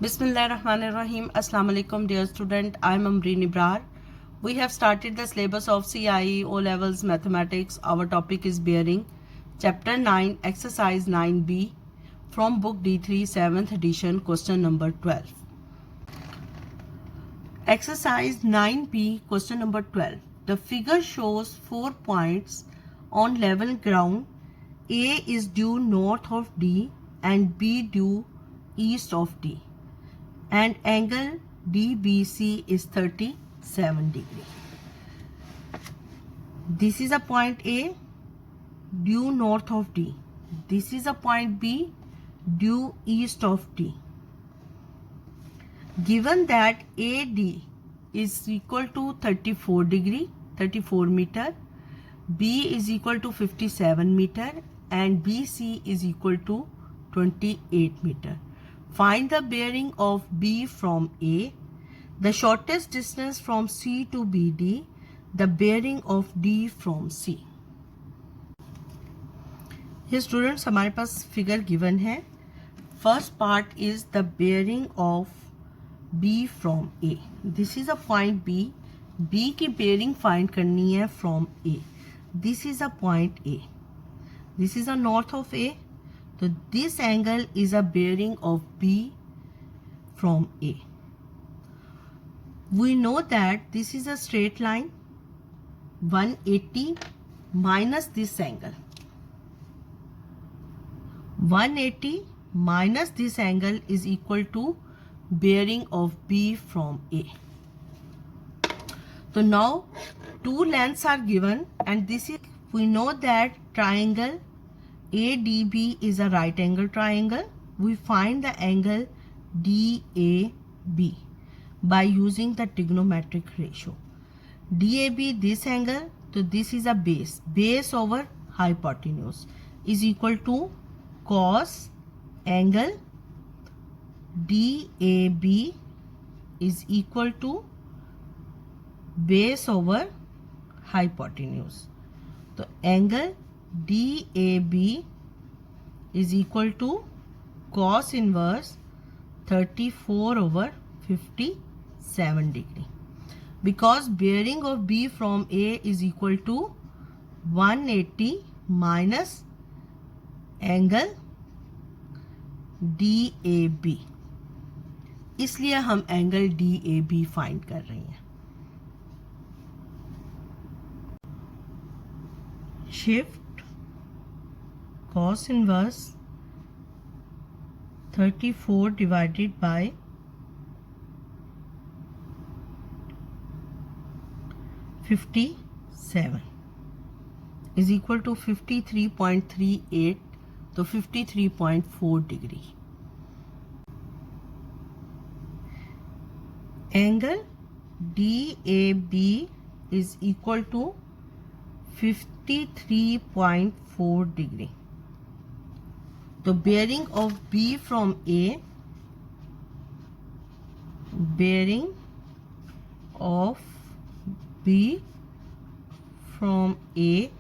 Bismillahirrahmanirrahim. Assalamu alaikum dear student. I am Amreen Ibrar. We have started the syllabus of CIE O Levels Mathematics. Our topic is bearing. Chapter 9 Exercise 9B from book D3 7th edition question number 12. Exercise 9B question number 12. The figure shows 4 points on level ground. A is due north of D and B due east of D. And angle DBC is 37 degree. This is a point A due north of D. This is a point B due east of D. Given that AD is equal to 34 degree, 34 meter, B is equal to 57 meter and BC is equal to 28 meter. Find the bearing of B from A, the shortest distance from C to BD, the bearing of D from C. Here students हमारे पास figure given है. First part is the bearing of B from A. This is a point B. B की bearing find करनी है from A. This is a point A. This is a north of A. So this angle is a bearing of B from A. We know that this is a straight line 180 minus this angle. 180 minus this angle is equal to bearing of B from A. So now two lengths are given and this is, we know that triangle ADB is a right angle triangle. We find the angle DAB by using the trigonometric ratio. DAB this angle, so this is a base over hypotenuse is equal to cos angle DAB is equal to base over hypotenuse. So angle DAB is equal to cos inverse 34 over 57 degree. Because bearing of B from A is equal to 180 minus angle DAB. इसलिए हम angle DAB find कर रहे हैं. Shift cos inverse 34 divided by 57 is equal to 53.38, so 53.4 degree. Angle DAB is equal to 53.4 degree. The bearing of B from A, bearing of B from A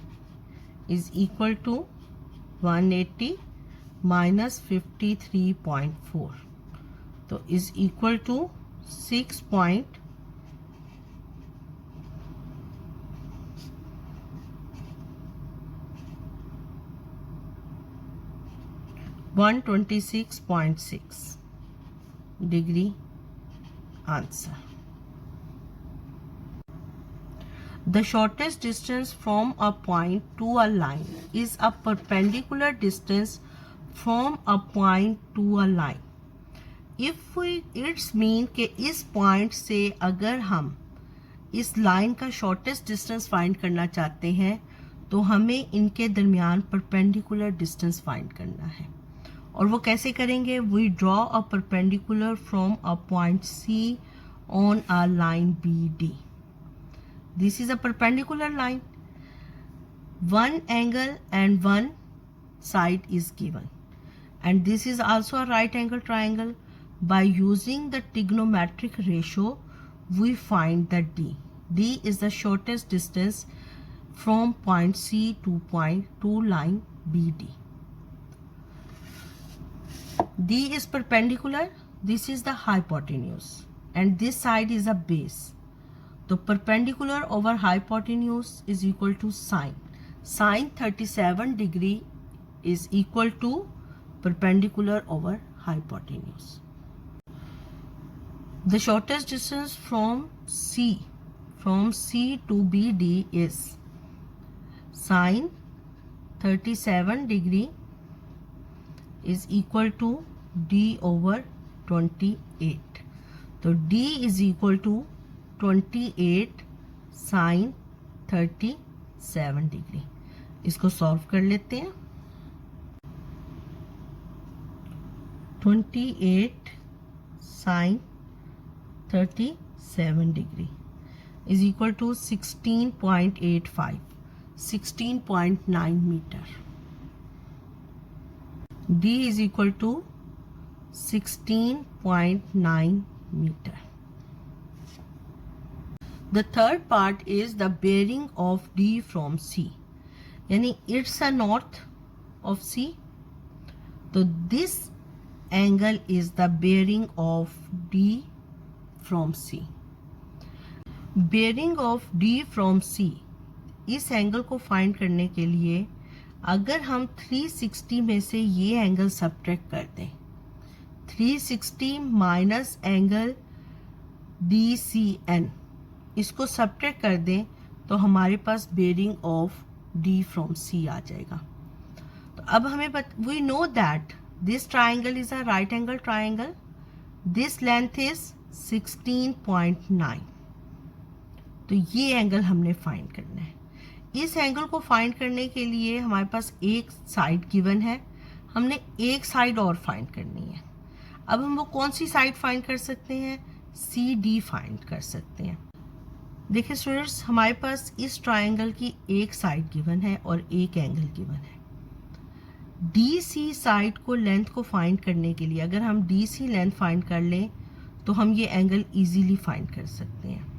is equal to 180 minus 53.4. So is equal to 126.6 degree answer. The shortest distance from a point to a line is a perpendicular distance from a point to a line. If we, it's mean कि इस point से अगर हम इस line का shortest distance find करना चाहते हैं तो हमें इनके दरमियान perpendicular distance find करना है. और वो कैसे करेंगे? We draw a perpendicular from a point C on a line BD. This is a perpendicular line. One angle and one side is given. And this is also a right angle triangle. By using the trigonometric ratio, we find that D. D is the shortest distance from point C to line BD. D is perpendicular, this is the hypotenuse and this side is a base. So perpendicular over hypotenuse is equal to sine. Sine 37 degree is equal to perpendicular over hypotenuse. The shortest distance from C to BD is sine 37 degree is equal to D over 28. तो D is equal to 28 sin 37 degree. इसको solve कर लेते हैं. 28 sin 37 degree is equal to 16.85, 16.9 metre. D is equal to 16.9 meter. The third part is the bearing of D from C. यानी it's a north of C. So this angle is the bearing of D from C. Bearing of D from C. इस angle को find करने के लिए अगर हम 360 में से ये एंगल सब्ट्रैक्ट कर दें, 360 माइनस एंगल DCN, इसको सब्ट्रैक्ट कर दें तो हमारे पास bearing of D from C आ जाएगा. तो अब हमें we know that this triangle is a right angle triangle. This length is 16.9. तो ये एंगल हमने फाइंड करना है. इस एंगल को फाइंड करने के लिए हमारे पास एक साइड गिवन है, हमने एक साइड और फाइंड करनी है. अब हम वो कौन सी साइड फाइंड कर सकते हैं? CD फाइंड कर सकते हैं. देखिए स्टूडेंट्स, हमारे पास इस ट्राइंगल की एक साइड गिवन है और एक एंगल गिवन है. DC साइड को लेंथ को फाइंड करने के लिए अगर हम DC लेंथ फाइंड कर लें तो हम ये एंगल इजीली फाइंड कर सकते हैं.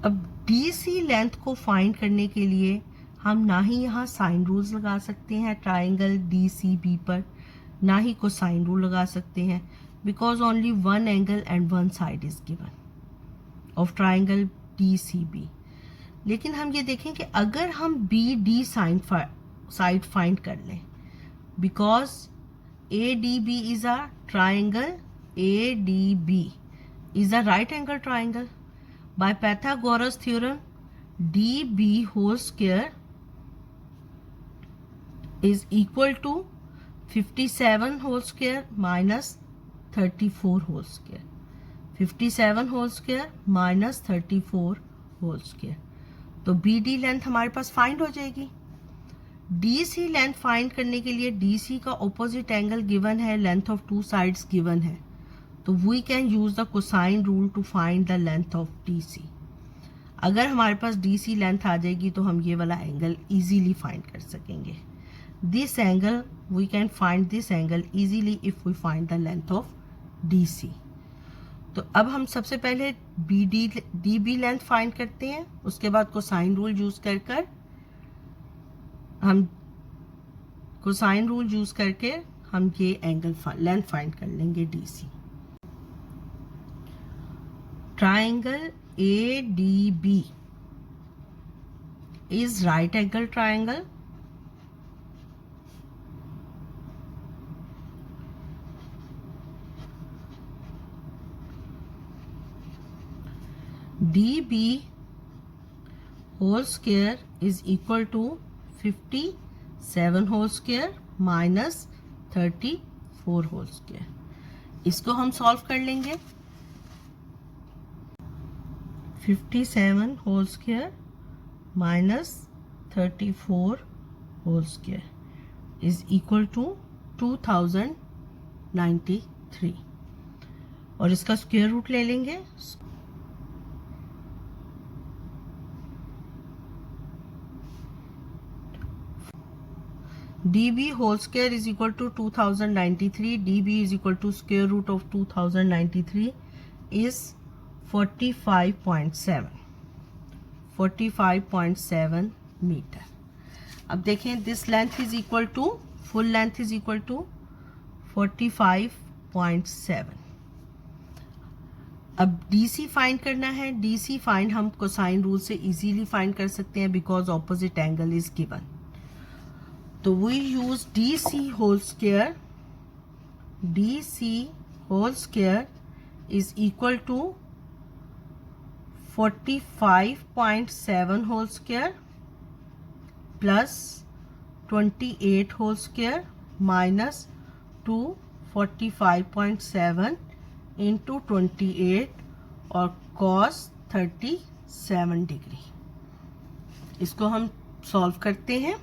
अब DC लेंथ को फाइंड करने के लिए हम ना ही यहाँ साइन रूल्स लगा सकते हैं ट्राइंगल DCB पर, ना ही कोसाइन रूल लगा सकते हैं, because only one angle and one side is given of triangle DCB. लेकिन हम ये देखें कि अगर हम BD साइड फाइंड कर लें, because ADB is a triangle, ADB is a right angle triangle. By Pythagoras theorem, DB whole square is equal to 57 whole square minus 34 whole square. 57 whole square minus 34 whole square. तो BD length हमारे पास find हो जाएगी. DC length find करने के लिए DC का opposite angle given है, length of two sides given है, तो we can use the cosine rule to find the length of DC. अगर हमारे पास DC लेंथ आ जाएगी तो हम ये वाला एंगल इजीली फाइंड कर सकेंगे. This angle we can find this angle easily if we find the length of DC. तो अब हम सबसे पहले DB लेंथ फाइंड करते हैं, उसके बाद कोसाइन रूल यूज कर हम कोसाइन रूल यूज करके हम ये एंगल लेंथ फाइंड कर लेंगे DC. Triangle ADB is right angle triangle. DB whole square is equal to 57 whole square minus 34 whole square. इसको हम सॉल्व कर लेंगे. 57 whole square minus 34 whole square is equal to 2093. और इसका स्क्वायर रूट ले लेंगे. DB whole square is equal to 2093. DB is equal to square root of 2093 is 45.7 metre. अब देखें, this length is equal to, full length is equal to 45.7। अब DC find करना है। DC find हम cosine rule से easily find कर सकते हैं because opposite angle is given. तो we use DC whole square. DC whole square is equal to 45.7 whole square plus 28 whole square minus 245.7 into 28 और cos 37 degree. इसको हम solve करते हैं।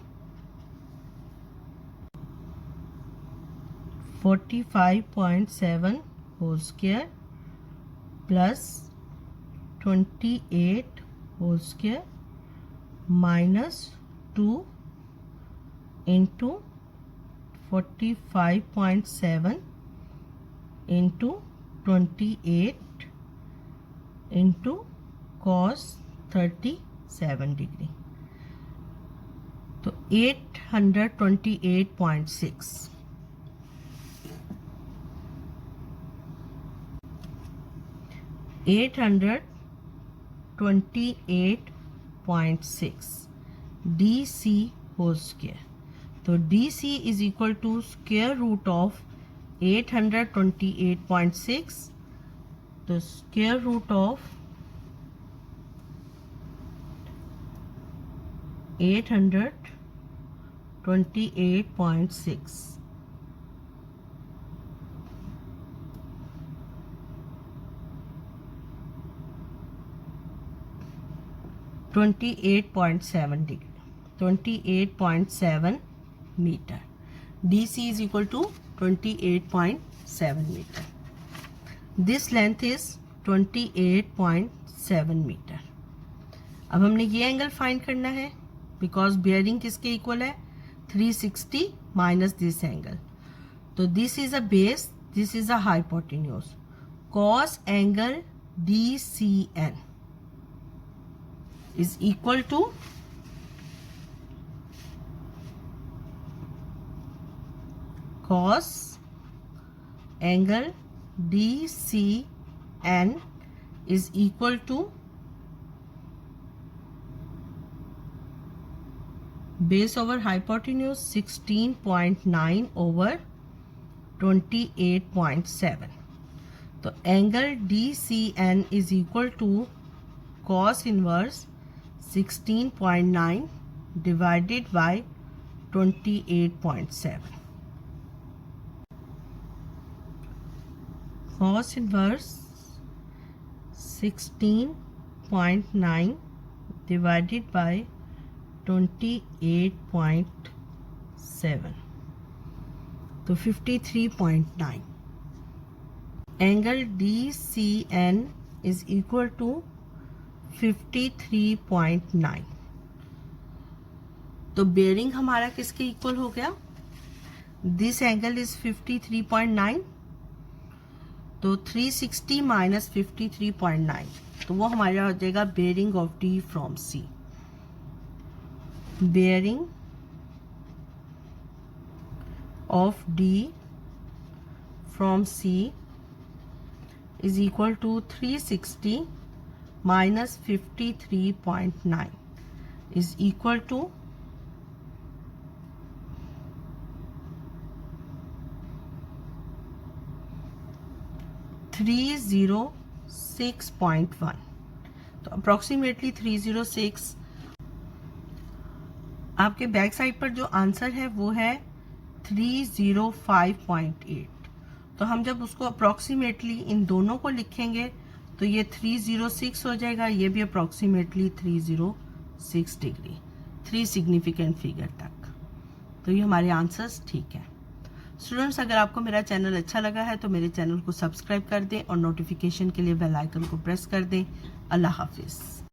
45.7 whole square plus 28 whole square minus 2 into 45.7 into 28 into cos 37 degree. तो 828.6। 828.6 DC whole square. तो DC is equal to square root of 828.6। तो square root of 828.6 28.7 degree, 28.7 metre. DC is equal to 28.7 meter. This length is 28.7 meter. अब हमने ये angle find करना है because bearing किसके equal है 360 माइनस दिस एंगल। तो this is a base, this is a hypotenuse. Cos angle DCN is equal to cos angle DCN is equal to base over hypotenuse 16.9 over 28.7। तो angle DCN is equal to cos inverse 16.9 divided by 28.7। cos inverse 16.9 divided by 28.7 तो 53.9। Angle DCN is equal to 53.9। तो bearing हमारा किसके equal हो गया, this angle is 53.9। तो 360 minus 53.9 तो वो हमारा हो जाएगा bearing of D from C। Bearing of D from C is equal to 360 minus 53.9 is equal to 306.1। तो अप्रोक्सीमेटली 306। आपके बैक साइड पर जो आंसर है वो है 305.8। तो हम जब उसको अप्रोक्सीमेटली इन दोनों को लिखेंगे तो ये 306 हो जाएगा, ये भी अप्रोक्सीमेटली 306 डिग्री, 3 सिग्निफिकेंट फिगर तक। तो ये हमारे आंसर्स ठीक है। स्टूडेंट्स, अगर आपको मेरा चैनल अच्छा लगा है तो मेरे चैनल को सब्सक्राइब कर दें और नोटिफिकेशन के लिए बेल आइकन को प्रेस कर दें। अल्लाह हाफिज़।